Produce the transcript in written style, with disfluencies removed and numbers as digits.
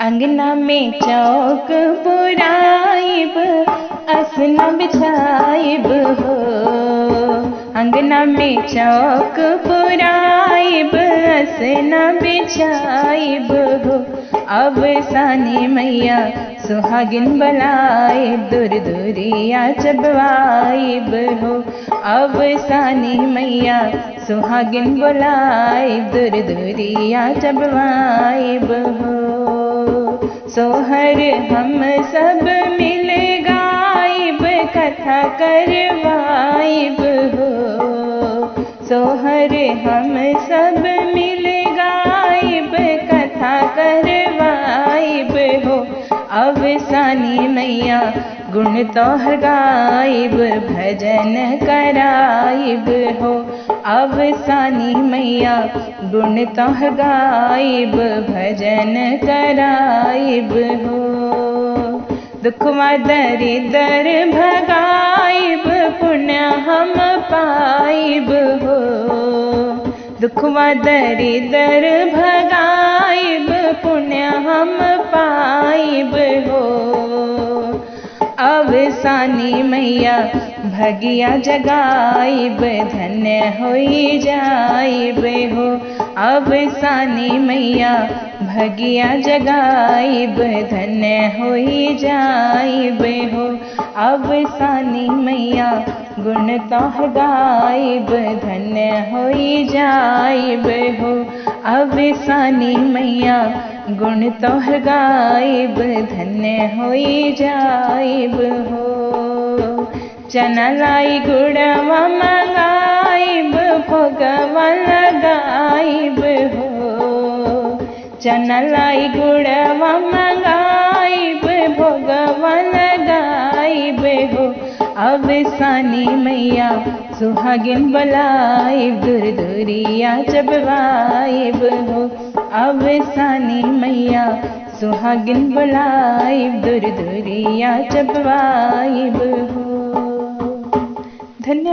अंगना में चौक पुराइब, असना बिछाइब हो। अंगना में चौक पुराइब, असना बिछाइब हो। अब सानी मैया सुहागिन बलाइब, दूर दूरिया चबवाइब हो। अब सानी मैया सुहागिन बुलाइब, दूर दूरिया चबवाइब हो। सोहर हम सब मिल गाइब, कथा करवाइब हो। सोहर हम सब मिल गाइब, कथा करवाइब हो। अब सानी मैया गुण तोहर गाइब, भजन कराइब हो। अब सानी मैया गुण तोहर गाइब, भजन कराइब हो। दुखवा दरिदर भगाइब, पुण्य हम पाइब हो। दुखवा दरिदर भगाइब, पुण्य हम पाइब हो। अब सानी मैया भगिया जगाइब, धन्य होई जाइब हो। अब सानी मैया भगिया जगाइब, धन्य होई जाइब हो। अब सानी मैया गुण तोहर गाइब, धन्य होई जाइब हो। अब सानी मैया गुण तोहर गाइब, धन्य होई जाइब हो। चना लाई गुड़वा मंगाइब, भोगवा लगाइब हो। चना लाई गुड़वा मंगाइब, भोगवा लगाइब हो। अब सानी मैया सुहागिन बुलाइब, दूर दूरिया चबवाइब हो। अब सानी मैया सुहागिन बुलाइब, दूर दूरिया चबवाइब हो। धन्यवाद।